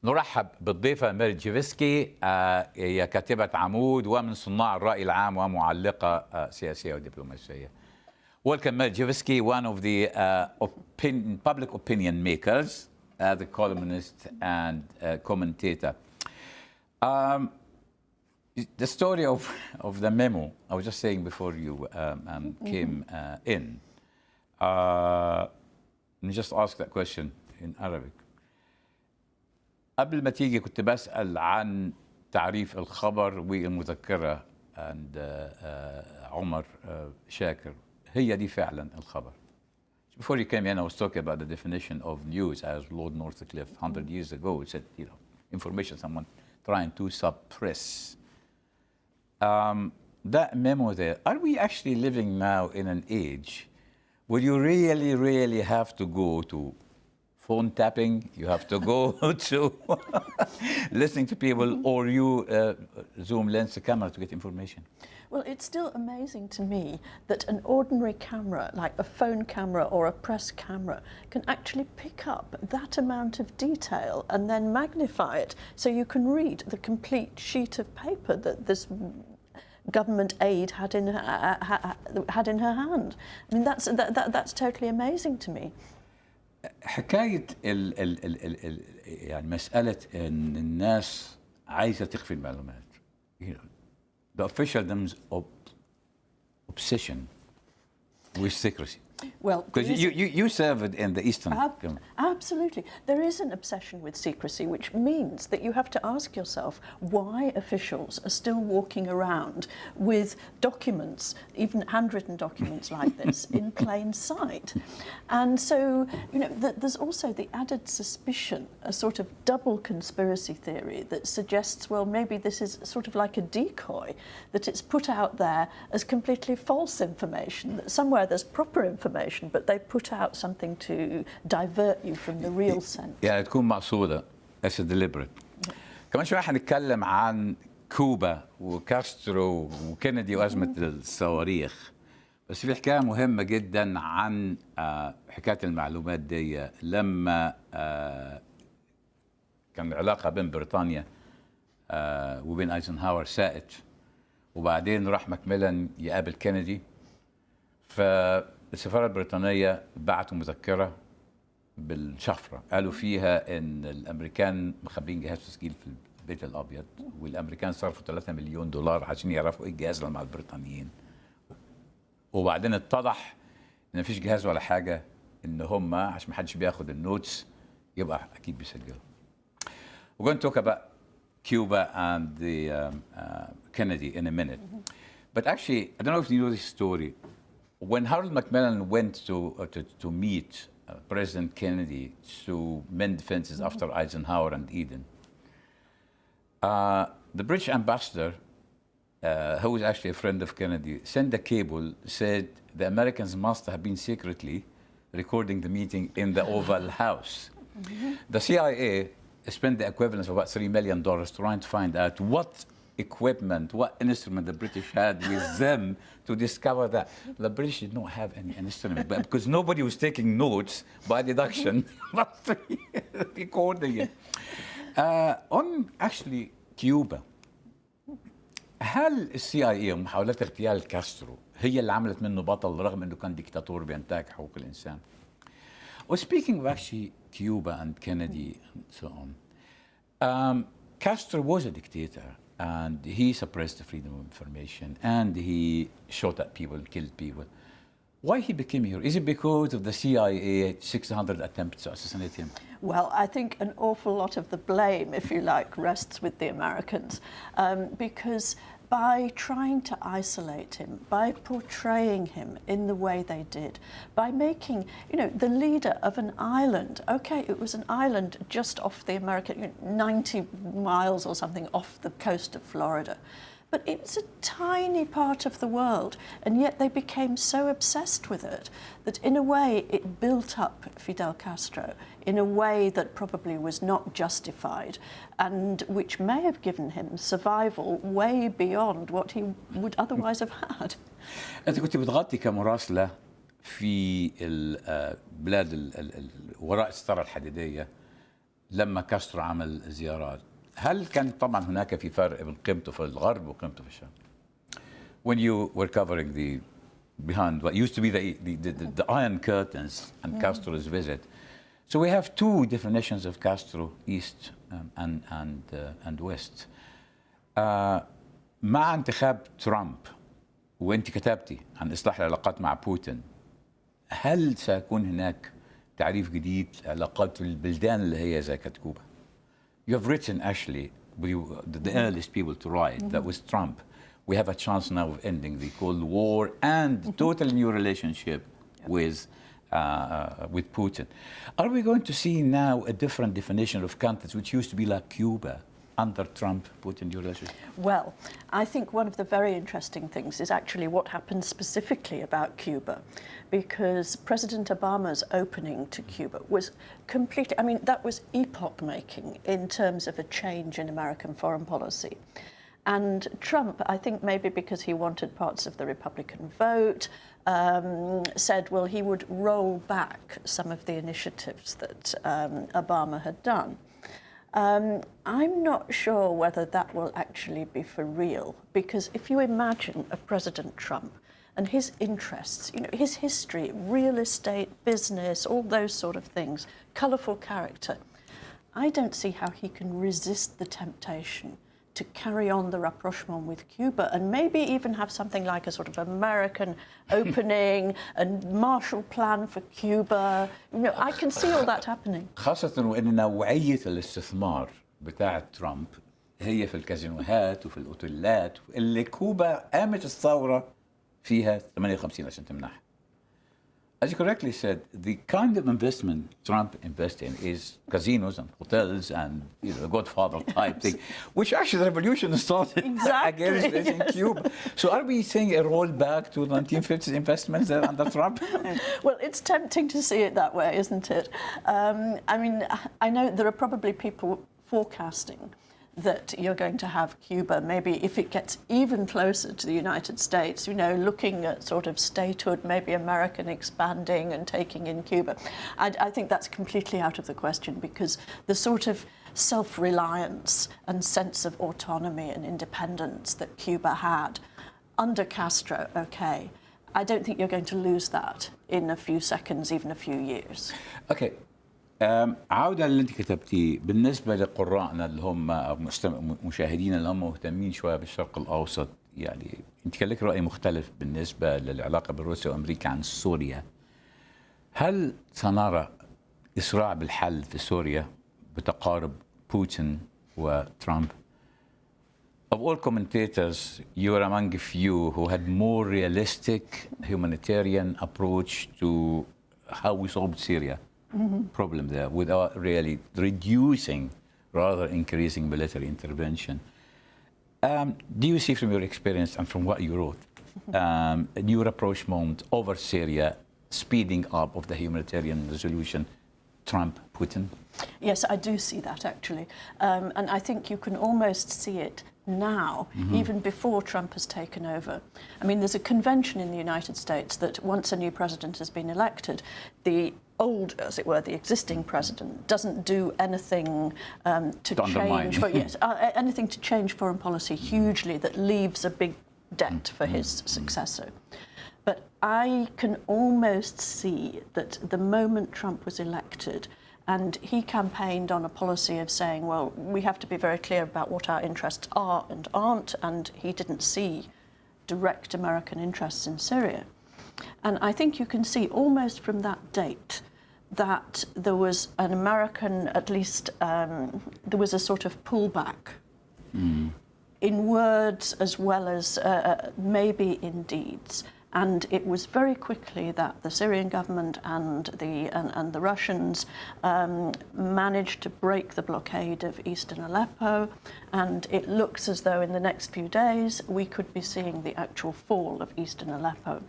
نرحب بالضيفة ميري ديجيفسكي، هي كاتبة عمود ومن صناع الرأي العام ومعلقة سياسية ودبلوماسية. Welcome, Mary Dejevsky, one of the public opinion makers, the columnist and commentator. The story of the memo, I was just saying before you came in, let me just ask that question in Arabic. قبل ما تيجي كنت بسأل عن تعريف الخبر والمذكرة عند عمر شاكر. هي دي فعلا الخبر. Before you came in, I was talking about the definition of news as Lord Northcliffe 100 years ago said, information someone trying to suppress. That memo there, are we actually living now in an age where you really have to go to phone tapping, you have to go to listening to people, or you zoom lens the camera to get information? Well, it's still amazing to me that an ordinary camera, like a phone camera or a press camera, can actually pick up that amount of detail and then magnify it so you can read the complete sheet of paper that this government aide had in her hand. I mean, that's totally amazing to me. حكاية يعني مسألة إن الناس عايزة تخفي المعلومات. The officialdom's obsession with secrecy. Well, because you served in the Eastern. Absolutely. There is an obsession with secrecy, which means that you have to ask yourself why officials are still walking around with documents, even handwritten documents like this, in plain sight. And so, there's also the added suspicion, a sort of double conspiracy theory that suggests, well, maybe this is sort of like a decoy, that it's put out there as completely false information, that somewhere there's proper information, but they put out something to divert you from the real sense. يعني تكون مقصودة as a deliberate. كمان شوية حنتكلم عن كوبا وكاسترو وكندي وأزمة الصواريخ. بس في حكاية مهمة جدا عن حكاية المعلومات دي لما كان العلاقة بين بريطانيا وبين ايزنهاور ساءت، وبعدين راح ماكميلان يقابل كندي، فالسفارة البريطانية بعتوا مذكرة بالشفرة قالوا فيها إن الأمريكان مخبين جهاز تسجيل في البيت الأبيض، والأمريكان صرفوا 3 مليون دولار عشان يعرفوا إيه الجهاز اللي مع البريطانيين، وبعدين اتضح إن مفيش جهاز ولا حاجة، إن هم عشان محدش بياخد النوتس يبقى أكيد بيسجلوا. We're going to talk about Cuba and the Kennedy in a minute. But actually, I don't know if you know this story. When Harold Macmillan went to meet President Kennedy to mend fences after Eisenhower and Eden, the British ambassador, who was actually a friend of Kennedy, sent a cable, said the Americans must have been secretly recording the meeting in the Oval House. The CIA spent the equivalent of about $3 million trying to find out what equipment, what instrument the British had with them to discover that. The British did not have any instrument, but because nobody was taking notes, by deduction, must be recording it. On actually Cuba, هل CIA ومحاولات اغتيال كاسترو هي اللي عملت منه بطل رغم انه كان ديكتاتور بينتهك حقوق الانسان؟ Well, speaking of actually Cuba and Kennedy and so on, Castro was a dictator, and he suppressed the freedom of information, and he shot at people, killed people. Why he became a hero? Is it because of the CIA 600 attempts to assassinate him? Well, I think an awful lot of the blame, if you like, rests with the Americans, because by trying to isolate him, by portraying him in the way they did, by making, the leader of an island, okay, it was an island just off the American, 90 miles or something off the coast of Florida. But it's a tiny part of the world, and yet they became so obsessed with it that in a way it built up Fidel Castro in a way that probably was not justified and which may have given him survival way beyond what he would otherwise have had. أنت كنت بتغطي كمراسلة في البلاد وراء الستارة الحديدية لما كاسترو عمل زيارات، هل كان طبعا هناك في فرق بين قيمته في الغرب وقيمته في الشرق؟ When you were covering the behind what used to be the Iron Curtains and Castro's visit, so we have two definitions of Castro, East and West. مع انتخاب ترامب وانت كتبتي عن اصلاح العلاقات مع بوتين، هل سيكون هناك تعريف جديد علاقات البلدان اللي هي زي كوبا؟ You have written actually the earliest people to write that was Trump. We have a chance now of ending the Cold War and totally new relationship with Putin. Are we going to see now a different definition of countries which used to be like Cuba under Trump-Putin relationship? Well, I think one of the very interesting things is actually what happened specifically about Cuba, because President Obama's opening to Cuba was completely, I mean, that was epoch-making in terms of a change in American foreign policy. And Trump, I think maybe because he wanted parts of the Republican vote, said, well, he would roll back some of the initiatives that Obama had done. I'm not sure whether that will actually be for real, because if you imagine a President Trump and his interests, you know, his history, real estate, business, all those sort of things, colourful character, I don't see how he can resist the temptation to carry on the rapprochement with Cuba and maybe even have something like a sort of American opening and Marshall Plan for Cuba. You know, I can see all that happening. خاصة وإن نوعية الاستثمار بتاعة ترامب هي في الكازينوهات وفي الأوتيلات اللي كوبا قامت الثورة فيها 58 عشان تمنحها. As you correctly said, the kind of investment Trump invests in is casinos and hotels and, you know, the Godfather type thing, which actually the revolution started against this in Cuba. So are we seeing a rollback to 1950s investments there under Trump? Well, it's tempting to see it that way, isn't it? I mean, I know there are probably people forecasting that you're going to have Cuba, maybe if it gets even closer to the United States, you know, looking at sort of statehood, maybe American expanding and taking in Cuba. I think that's completely out of the question, because the sort of self-reliance and sense of autonomy and independence that Cuba had under Castro, okay, I don't think you're going to lose that in a few seconds, even a few years. Okay. عودة اللي انت كتبتيه بالنسبة لقراءنا اللي هم مشاهدينا اللي هم مهتمين شوية بالشرق الأوسط، يعني انت كان لك رأي مختلف بالنسبة للعلاقة بين روسيا وأمريكا عن سوريا. هل سنرى إسراع بالحل في سوريا بتقارب بوتين وترامب؟ Of all commentators, you are among a few who had more realistic humanitarian approach to how we solved Syria. Problem there without really reducing, rather increasing military intervention. Do you see from your experience and from what you wrote, a new rapprochement over Syria, speeding up of the humanitarian resolution, Trump, Putin? Yes, I do see that actually. And I think you can almost see it now, even before Trump has taken over. I mean, there's a convention in the United States that once a new president has been elected, the old, as it were, the existing president doesn't do anything to change, anything to change foreign policy hugely that leaves a big debt for his successor. But I can almost see that the moment Trump was elected, and he campaigned on a policy of saying, well, we have to be very clear about what our interests are and aren't, and he didn't see direct American interests in Syria. And I think you can see almost from that date that there was an American, at least there was a sort of pullback in words as well as maybe in deeds. And it was very quickly that the Syrian government and the Russians managed to break the blockade of eastern Aleppo, and it looks as though in the next few days we could be seeing the actual fall of eastern Aleppo.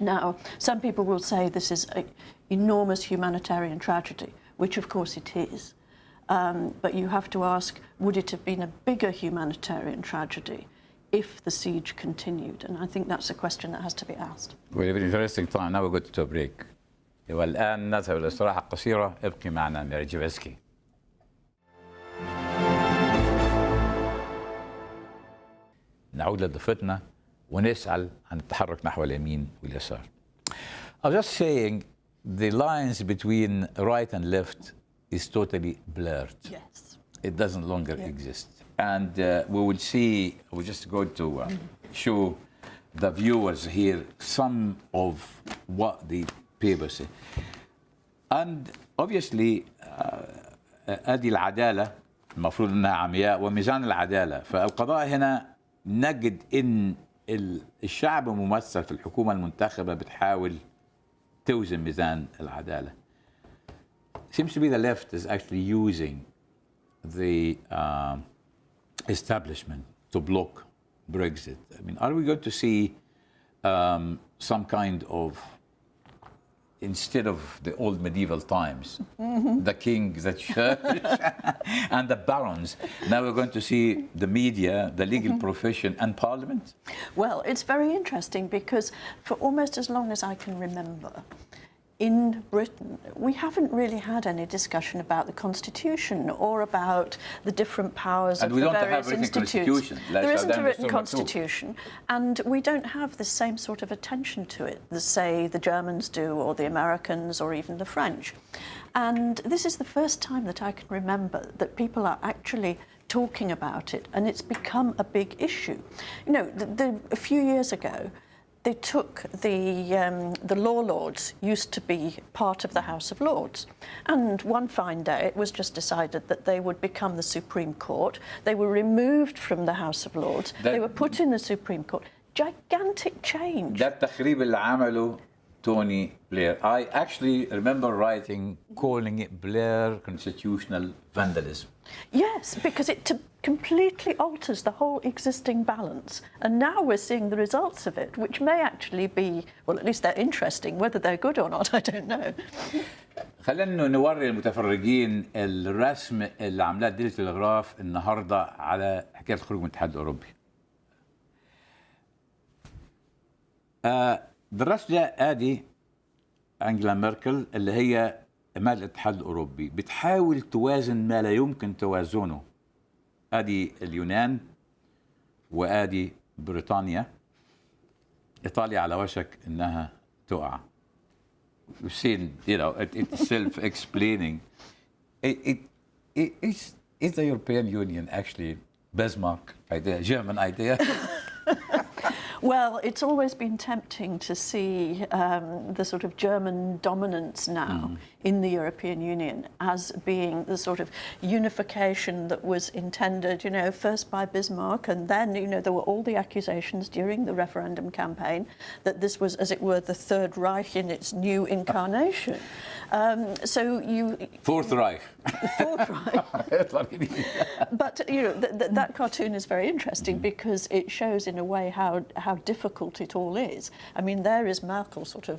Now, some people will say this is an enormous humanitarian tragedy, which of course it is. But you have to ask, would it have been a bigger humanitarian tragedy if the siege continued? And I think that's a question that has to be asked. Well, very interesting time. Now we're going to a break. والآن نذهب إلى استراحة قصيرة. ابقي معنا Dejevsky. نعود لضيفتنا ونسأل عن التحرك نحو اليمين واليسار. I was just saying the lines between right and left is totally blurred. Yes. It doesn't longer exist. And we will see, we're just going to show the viewers here some of what the papers say. And obviously, هذه العدالة المفروض أنها عمياء وميزان العدالة. فالقضاء هنا نجد أن الشعب ممثل في الحكومة المنتخبة بتحاول توزن ميزان العدالة. Seems to be the left is actually using the establishment to block Brexit. I mean, are we going to see some kind of, instead of the old medieval times, the king, the church, and the barons, now we're going to see the media, the legal profession, and parliament? Well, it's very interesting because for almost as long as I can remember, in Britain, we haven't really had any discussion about the Constitution or about the different powers of the various institutions. There isn't a written Constitution, and we don't have the same sort of attention to it as, say, the Germans do, or the Americans, or even the French. And this is the first time that I can remember that people are actually talking about it, and it's become a big issue. You know, a few years ago, they took the law lords used to be part of the House of Lords, and one fine day it was just decided that they would become the Supreme Court. They were removed from the House of Lords. They were put in the Supreme Court. Gigantic change. ده التخريب اللي عمله Tony Blair. I actually remember writing, calling it Blair constitutional vandalism. Yes, because it completely alters the whole existing balance. And now we're seeing the results of it, which may actually be, well, at least they're interesting. Whether they're good or not, I don't know. خلينا نوري المتفرجين الرسم اللي عملاه ديلة الغراف النهارده على حكاية الخروج من الاتحاد الأوروبي. الرسم ده ادي انجلا ميركل اللي هي مال الاتحاد الاوروبي بتحاول توازن ما لا يمكن توازنه. ادي اليونان وادي بريطانيا. ايطاليا على وشك انها تقع. We've seen, you know, it's self-explaining. Is the European Union actually Bismarck idea, German idea? Well, it's always been tempting to see the sort of German dominance now in the European Union as being the sort of unification that was intended, you know, first by Bismarck, and then, you know, there were all the accusations during the referendum campaign that this was, as it were, the Third Reich in its new incarnation. Fourth Reich. Fourth Reich. But, you know, that cartoon is very interesting because it shows in a way how difficult it all is. I mean, there is Merkel sort of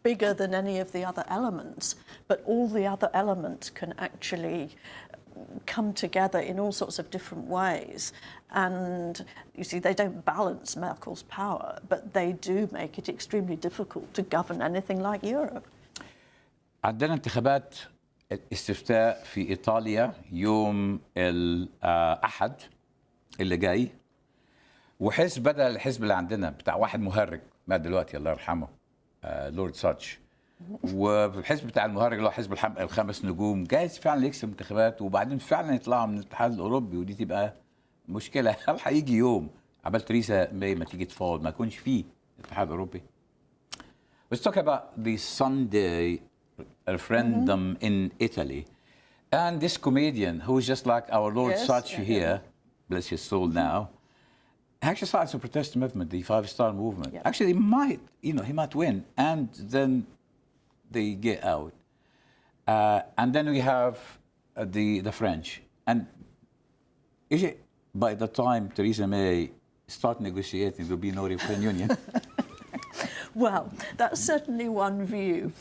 bigger than any of the other elements, but all the other elements can actually come together in all sorts of different ways. And you see, they don't balance Merkel's power, but they do make it extremely difficult to govern anything like Europe. عندنا انتخابات الاستفتاء في إيطاليا يوم الأحد اللي جاي، وحزب بدل الحزب اللي عندنا بتاع واحد مهرج مات دلوقتي الله يرحمه لورد ساتش، والحزب بتاع المهرج اللي هو حزب الخمس نجوم جايز فعلا يكسب انتخابات وبعدين فعلا يطلعوا من الاتحاد الأوروبي، ودي تبقى مشكلة. هل هيجي يوم عبال تريسا ماي ما تيجي تفاوض ما يكونش فيه الاتحاد الأوروبي؟ Let's talk about the Sunday referendum in Italy. And this comedian, who's just like our Lord Saatchi here, bless his soul now, actually starts a protest movement, the Five-Star Movement. Yeah. Actually, he might win. And then they get out. And then we have the French. And is it by the time Theresa May start negotiating, there'll be no European Union? Well, that's certainly one view.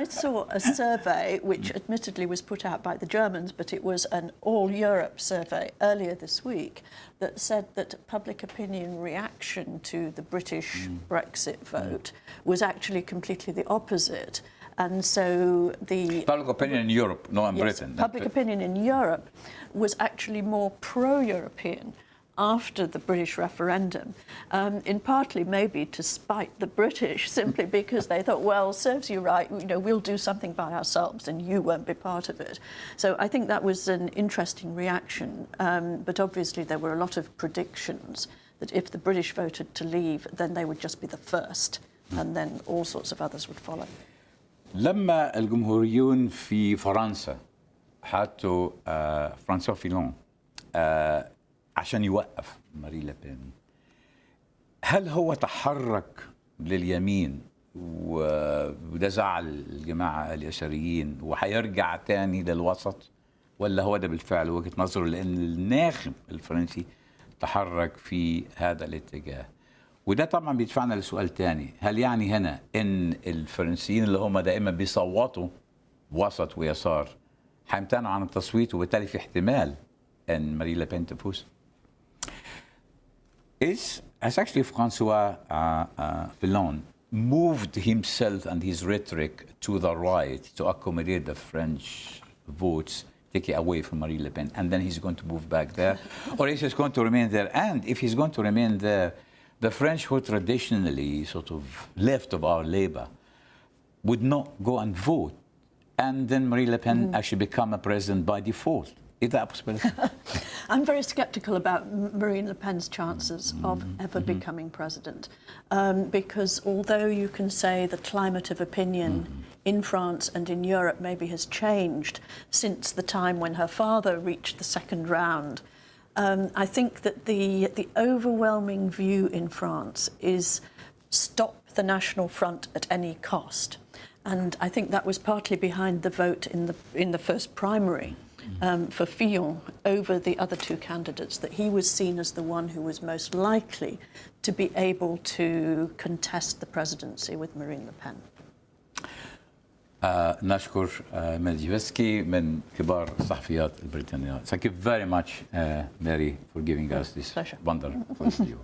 I saw a survey, which admittedly was put out by the Germans, but it was an all-Europe survey earlier this week, that said that public opinion reaction to the British Brexit vote was actually completely the opposite. And so the... Public opinion in Europe, not in Britain. Public opinion in Europe was actually more pro-European after the British referendum, in partly maybe to spite the British, simply because they thought, well, serves you right, we'll do something by ourselves and you won't be part of it. So I think that was an interesting reaction, but obviously there were a lot of predictions that if the British voted to leave, then they would just be the first, and then all sorts of others would follow. لما الجمهوريون في فرنسا حطوا فرانسوا فيلون عشان يوقف ماري لابين، هل هو تحرك لليمين وده زعل الجماعة اليساريين وحيرجع تاني للوسط، ولا هو ده بالفعل وجهة نظره لأن الناخب الفرنسي تحرك في هذا الاتجاه؟ وده طبعا بيدفعنا لسؤال تاني، هل يعني هنا ان الفرنسيين اللي هم دائما بيصوتوا وسط ويسار هيمتنعوا عن التصويت وبالتالي في احتمال ان ماري لابين تفوز؟ Has actually François Fillon moved himself and his rhetoric to the right to accommodate the French votes, take it away from Marine Le Pen, and then he's going to move back there? Or is he going to remain there? And if he's going to remain there, the French who traditionally sort of left of our Labour would not go and vote, and then Marine Le Pen actually become a president by default. Is that a possibility? I'm very sceptical about Marine Le Pen's chances of ever becoming president, because although you can say the climate of opinion in France and in Europe maybe has changed since the time when her father reached the second round, I think that the overwhelming view in France is stop the National Front at any cost. And I think that was partly behind the vote in the first primary for Fillon over the other two candidates, that he was seen as the one who was most likely to be able to contest the presidency with Marine Le Pen. نشكر Dejevsky من كبار الصحفيات البريطانية. Thank you very much, Mary, for giving us this wonderful view.